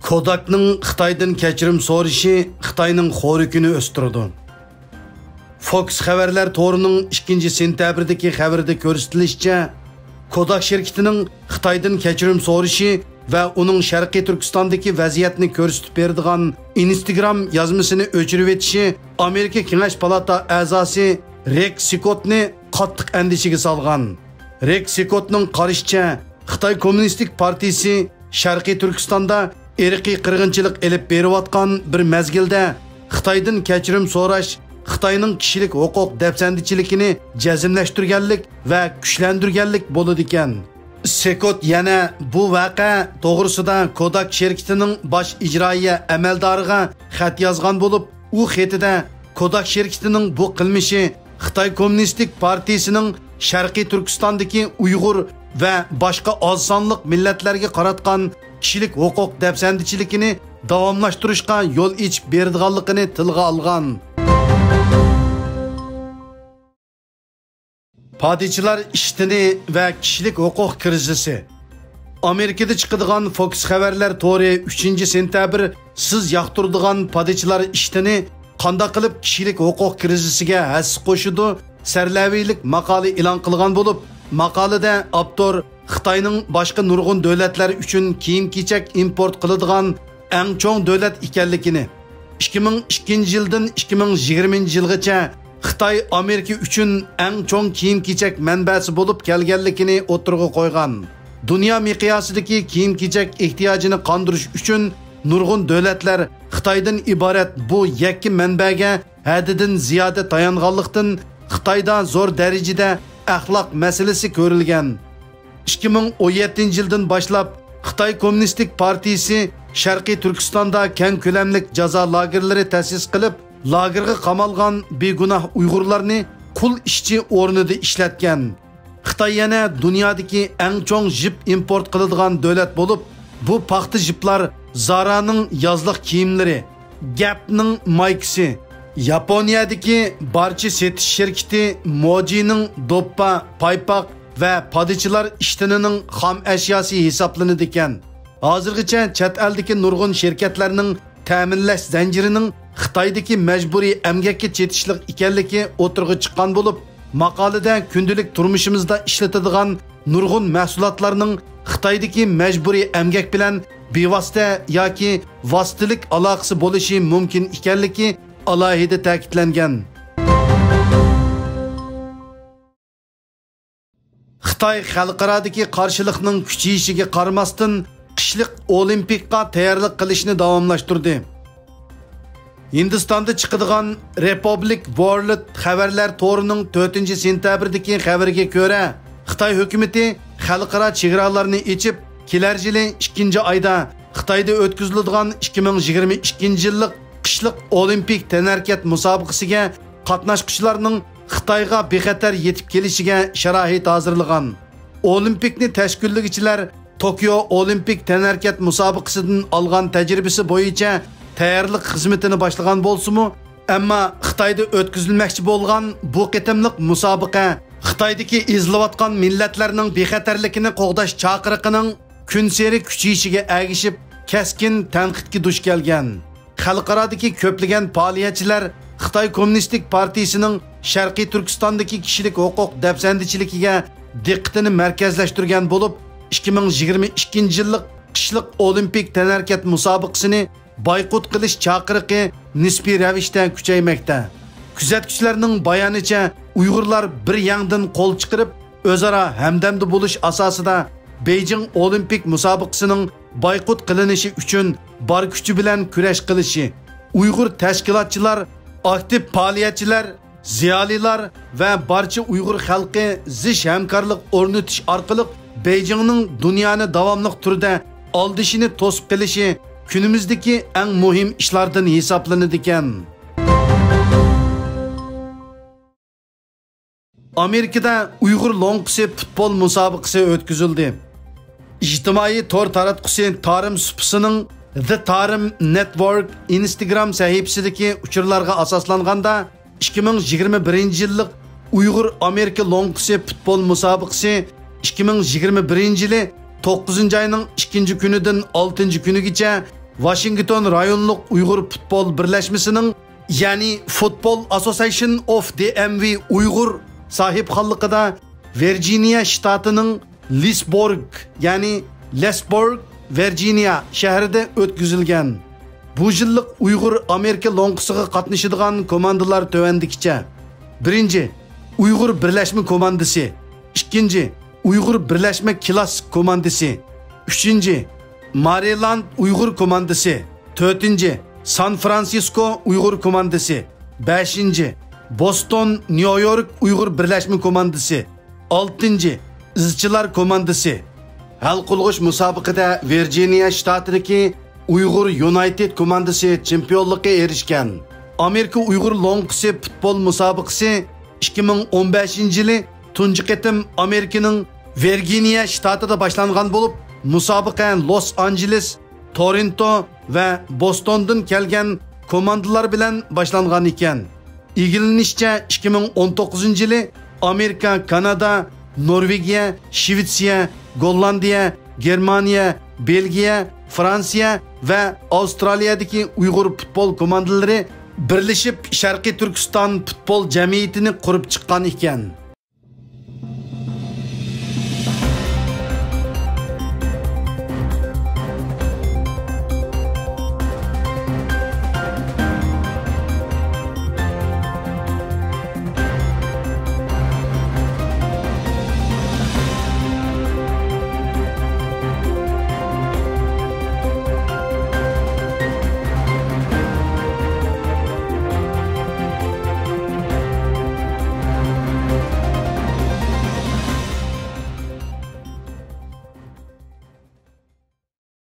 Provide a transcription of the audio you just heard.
Kodak'ның Xitaydan kechirim so'rashi Xitoyning xo'rikini o'stirdi. Fox xabarlar to'rining 2-sentabrdagi xabarida ko'rsatilishicha, Kodak şirketining Xitoydan kechirim so'rashi va uning Sharqiy Turkistondagi vaziyatni ko'rsatib beradigan Instagram yozmasini o'chirib etishi Amerika Kengash palata a'zosi Rex Scottni qattiq andishiga solgan. Rex Scottning qarashicha, Xitoy Kommunistik partiyasi Sharqiy Turkistonda irqiy qirg'inchilik elib berayotgan bir mezgilda Xitoydan kechirim so'rash Xitoyning kishilik huquq dafsandichiligini jazmlashtirganlik va kuchlantirganlik bo'ladi ekan. Sekot yana bu voqea to'g'risida Kodak shirkatining bosh ijroiya amaldoriga xat yozgan bo'lib, u xatida Kodak shirkatining bu qilmishi Xitoy Kommunistik partiyasining Sharqiy Turkistondagi Uyg'ur va boshqa oz sonliq millatlarga qaratgan kishilik huquq dafsandichiligini davomlashtirishga yo'l ochib beradiganligini tilga olgan. Padişalar iştini ve kişilik hukuk krizisi. Amerika'da çıkıdığan Fox xabarlar to'ri 3-sentabr siz yaqtırdıgan padişalar iştini qanda qilib kişilik hukuk krizisiga has qo'shidi sarlaviylik maqola e'lon qilgan bo'lib, maqolada avtor Xitoyning boshqa nurg'un davlatlar uchun kiyim-kechak import qiladigan eng cho'ng davlat ekanligini, 2002-yildan 2020-yilgacha Xitoy Amerika uchun eng cho'ng kiyim-kechak manbasi bo'lib kelganligini o'tirg'i qo'ygan. Dunyo miqyosidagi kiyim-kechak ehtiyojini qondirish uchun nurg'un davlatlar Xitoydan iborat bu yakki manbaga haddidan ziyoda tayanganlikdan Xitoyda zo'r darajada axloq masalasi ko'rilgan. 2017-yildan boshlab Xitoy Kommunistik partiyasi Sharqiy Turkistonda keng ko'lamlik jazo lagerlari ta'sis qilib, lagerga qamalgan begunoh Uyg'urlarni qul ishchi o'rnida ishlatgan. Xitoy yana dunyodagi eng cho'ng jip import qiladigan davlat bo'lib, bu paxta jiplar Zara'ning yozliq kiyimlari, Gap'ning maykasi, Yaponiyadagi barcha setish shirkati Moji'ning doppa, paypoq va padişalar ishtinining xom ashyosi hisoblanadi ekan. Hozirgacha chet eldagi nurg'un shirkatlarning ta'minlash zanjirining Xitoydagi majburiy emgakka chetishlik ekanligi o'tirg'i chiqqan bo'lib, maqolada kundalik turmushimizda ishlatadigan nurg'un mahsulotlarning Xitoydagi majburiy emgak bilan bevosita yoki vositalik aloqasi bo'lishi mumkin ekanligi alohida ta'kidlangan. Xitoy xalqarodagi qarshilikning kuchayishiga qaramasdan qishliq olimpikga tayyorlik qilishni davomlashtirdi. Hindistonda chiqadigan Republic World xabarlar to'rining 4-sentabrdagi xabariga ko'ra, Xitoy hukumatı xalqaro chegaralarni ochib, kelar yili 2-oyda Xitoyda o'tkaziladigan 2022-yillik qishliq olimpik tanarkat musobaqasiga qatnashchilarning Xitoyga bexatar yetib kelishiga sharoit hozirlagan. Olimpikni tashkillovchilar Tokyo Olimpik tanarkat musobaqasidan olgan tajribasi bo'yicha tayyorlik xizmatini boshlagan bo'lsa-mu, ammo Xitoyda o'tkazilmoqchi bo'lgan bu qitimliq musobaqa Xitoydagi izlayotgan millatlarning bexatarligini qo'g'dash chaqiriqining kunseri kuchayishiga ergishib, keskin tanqidga duch kelgan. Xalqarodagi ko'plagan faoliyatchilar Xitoy Kommunistik partiyasining Sharqiy Turkistondagi kishilik huquq dafsandichiligiga diqqatini markazlashtirgan bo'lib, 2022-yillik qishliq olimpik tanarkat musobaqasini boykot qilish chaqiriqi nisbiy ravishda kuchaymoqda. Kuzatuvchilarning bayonicha, Uyg'urlar bir yangdan qo'l chiqarib, o'zaro hamdamda bo'lish asosida Beijing olimpik musobaqasining boykot qilinishi uchun bor kuchi bilan kurash qilishi, Uyg'ur tashkilotchilar, aktiv faoliyatchilar, ziyolilar va barcha Uyg'ur xalqi zich hamkorlik o'rnatish orqali Beijingning dunyoni davomli turda oldishini to'sib qilishi kunimizdagi eng muhim ishlardan hisoblanadi ekan. Amerikada Uyg'ur longqisi futbol musobaqasi o'tkazildi. İjtimoiy to'r taratqusi Tarim Supisining The Tarim Network Instagram sahifasidagi uchurlarga asoslanganda 2021-yillik Uyg'ur Amerika longqisi futbol musobaqasi 2021-yili 9-oyning 2-kunidan 6-kunigacha Washington rayonluq Uyg'ur futbol birlashmasining, ya'ni Football Association of DMV Uyg'ur sahibxonligida Virginia shtatining Leesburg, Virginia shahrida o'tkazilgan. Bu yillik Uyg'ur Amerika lo'nqisiga qatnashadigan komandalar tovandikicha. 1. Uyg'ur birlashma komandasi. 2. Uyg'ur birlashma klass komandasi. 3. Maryland Uyg'ur komandasi. 4. San Francisco Uyg'ur komandasi. 5. Boston, New York Uyg'ur birlashma komandasi. 6. Izchilar komandasi. Hal qilg'ish musobaqada Virginia shtatidagi Uyg'ur United komandasi chempionlikka erishgan. Amerika Uyg'ur lo'nqisi futbol musobaqasi 2015-yili tunji qatim Amerikaning Virginia shtatida boshlangan bo'lib, musobaqa Los Angeles, Toronto va Bostondan kelgan komandalar bilan boshlangan ekan. Ilgilanishicha 2019-yili Amerika, Kanada, Norvegiya, Shvetsiya, Gollandiya, Germaniya, Belgiya, Fransiya va Avstraliyadagi Uyg'ur futbol komandalari birlashib Sharqiy Turkiston futbol jamiyatini qurib chiqqan ekan.